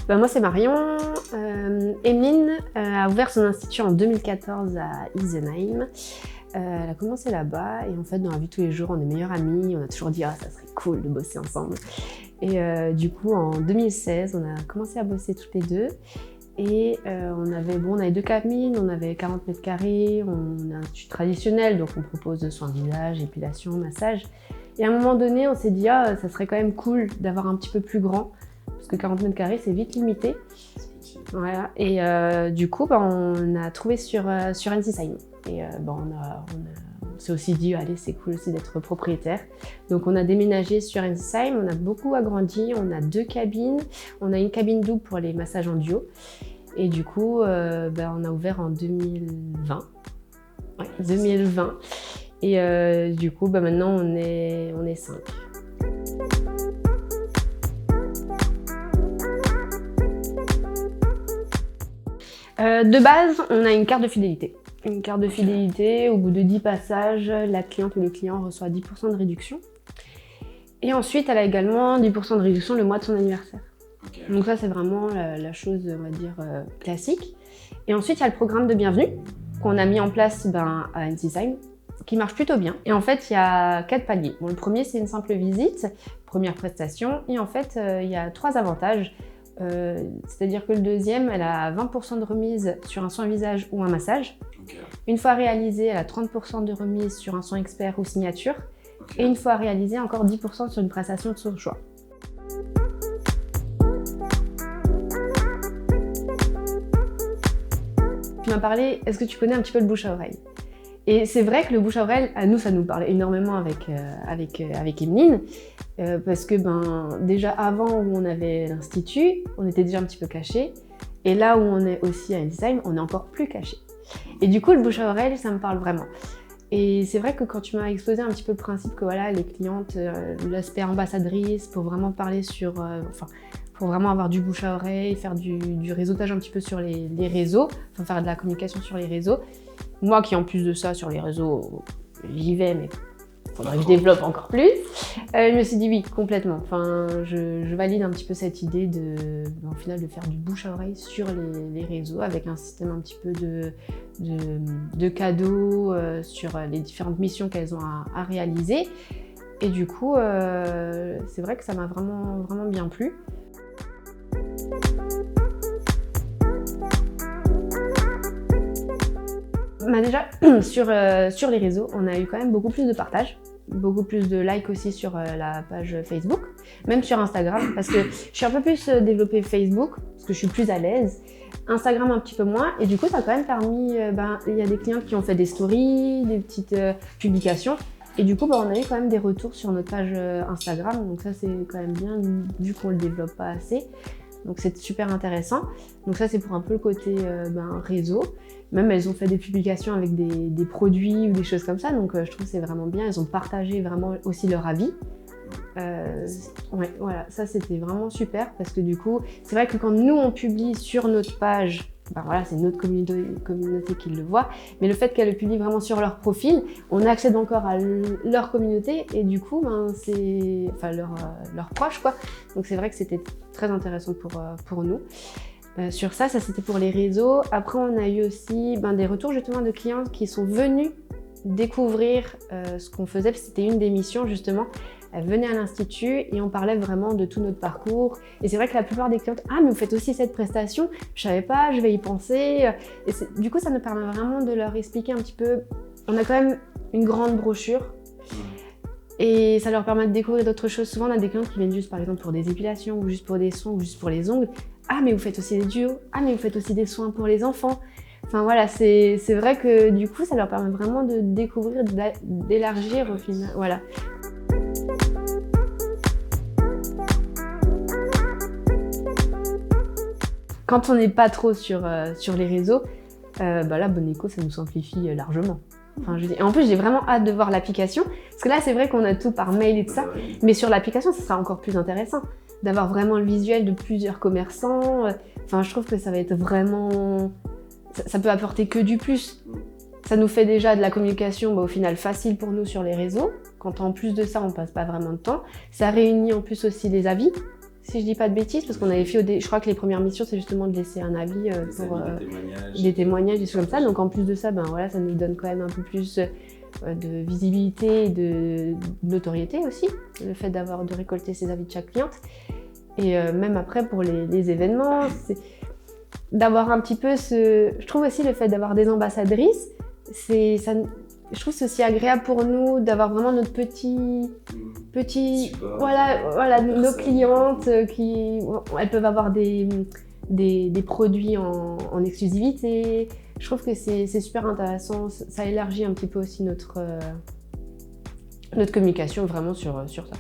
Moi, c'est Marion. Emeline a ouvert son institut en 2014 à Isenheim. Elle a commencé là-bas et en fait, dans la vie de tous les jours, on est meilleures amies. On a toujours dit « Ah, ça serait cool de bosser ensemble ». Et du coup, en 2016, on a commencé à bosser toutes les deux. Et on avait 2 cabines, on avait 40 mètres carrés, on a un institut traditionnel, donc on propose de soins de visage, épilation, massage. Et à un moment donné, on s'est dit « Ah, ça serait quand même cool d'avoir un petit peu plus grand ». Parce que 40 mètres carrés, c'est vite limité. Voilà. Et du coup, on a trouvé sur Ensisheim. Et on s'est aussi dit, allez, c'est cool aussi d'être propriétaire. Donc on a déménagé sur Ensisheim, on a beaucoup agrandi, on a 2 cabines. On a une cabine double pour les massages en duo. Et du coup, on a ouvert en 2020. Ouais, 2020. Et du coup, maintenant, on est 5. De base, on a une carte de fidélité. Une carte de fidélité, au bout de 10 passages, la cliente ou le client reçoit 10% de réduction. Et ensuite, elle a également 10% de réduction le mois de son anniversaire. Okay. Donc ça, c'est vraiment la chose, on va dire, classique. Et ensuite, il y a le programme de bienvenue qu'on a mis en place à Ensisheim, qui marche plutôt bien. Et en fait, il y a 4 paliers. Bon, le premier, c'est une simple visite, première prestation. Et en fait, il y a 3 avantages. C'est-à-dire que le deuxième, elle a 20% de remise sur un soin visage ou un massage. Okay. Une fois réalisé, elle a 30% de remise sur un soin expert ou signature. Okay. Et une fois réalisé, encore 10% sur une prestation de son choix. Tu m'as parlé, est-ce que tu connais un petit peu le bouche à oreille? Et c'est vrai que le bouche à oreille, à nous, ça nous parlait énormément avec Emeline. Parce que déjà avant où on avait l'institut, on était déjà un petit peu cachés. Et là où on est aussi à Ensisheim, on est encore plus cachés. Et du coup, le bouche à oreille, ça me parle vraiment. Et c'est vrai que quand tu m'as exposé un petit peu le principe que voilà, les clientes, l'aspect ambassadrice, pour vraiment parler pour vraiment avoir du bouche à oreille, faire du réseautage un petit peu sur les réseaux, faire de la communication sur les réseaux. Moi qui en plus de ça, sur les réseaux, j'y vais, mais il faudrait que je développe encore plus. Je me suis dit oui, complètement. Je valide un petit peu cette idée au final, de faire du bouche à oreille sur les réseaux avec un système un petit peu de cadeaux sur les différentes missions qu'elles ont à réaliser. Et du coup, c'est vrai que ça m'a vraiment, vraiment bien plu. Déjà, sur les réseaux, on a eu quand même beaucoup plus de partages, beaucoup plus de likes aussi sur la page Facebook, même sur Instagram, parce que je suis un peu plus développée Facebook, parce que je suis plus à l'aise, Instagram un petit peu moins, et du coup, ça a quand même permis, il y a des clients qui ont fait des stories, des petites publications, et du coup, on a eu quand même des retours sur notre page Instagram, donc ça, c'est quand même bien, vu qu'on le développe pas assez. Donc c'est super intéressant. Donc ça c'est pour un peu le côté réseau. Même elles ont fait des publications avec des produits ou des choses comme ça. Donc je trouve que c'est vraiment bien. Elles ont partagé vraiment aussi leur avis. Ouais, voilà, ça c'était vraiment super parce que du coup, c'est vrai que quand nous on publie sur notre page, voilà, c'est notre communauté qui le voit, mais le fait qu'elles le publient vraiment sur leur profil, on accède encore à leur communauté et du coup, c'est leurs proches, quoi. Donc c'est vrai que c'était très intéressant pour nous. Sur ça c'était pour les réseaux. Après, on a eu aussi des retours justement de clients qui sont venus découvrir ce qu'on faisait. C'était une des missions justement. Elle venait à l'institut et on parlait vraiment de tout notre parcours. Et c'est vrai que la plupart des clientes, ah mais vous faites aussi cette prestation, je savais pas, je vais y penser. Et du coup, ça nous permet vraiment de leur expliquer un petit peu. On a quand même une grande brochure et ça leur permet de découvrir d'autres choses. Souvent, on a des clientes qui viennent juste par exemple pour des épilations ou juste pour des soins ou juste pour les ongles. Ah mais vous faites aussi des duos, ah mais vous faites aussi des soins pour les enfants. Enfin voilà, c'est vrai que du coup, ça leur permet vraiment de découvrir, d'élargir au final. Voilà. Quand on n'est pas trop sur les réseaux, là, Boneco, ça nous simplifie largement. Et en plus, j'ai vraiment hâte de voir l'application. Parce que là, c'est vrai qu'on a tout par mail et tout ça. Mais sur l'application, ça sera encore plus intéressant. D'avoir vraiment le visuel de plusieurs commerçants. Je trouve que ça va être vraiment... Ça peut apporter que du plus. Ça nous fait déjà de la communication, au final, facile pour nous sur les réseaux. Quand en plus de ça, on passe pas vraiment de temps. Ça réunit en plus aussi les avis. si je dis pas de bêtises, parce qu'on avait fait, je crois que les premières missions, c'est justement de laisser un avis pour des témoignages, des choses comme ça. Donc en plus de ça, ben voilà, ça nous donne quand même un peu plus de visibilité et de notoriété aussi, le fait de récolter ces avis de chaque cliente. Et même après pour les événements, c'est d'avoir un petit peu je trouve aussi le fait d'avoir des ambassadrices, je trouve que c'est aussi agréable pour nous d'avoir vraiment notre petit support, voilà nos clientes elles peuvent avoir des produits en exclusivité. Je trouve que c'est super intéressant, ça élargit un petit peu aussi notre communication vraiment sur ça.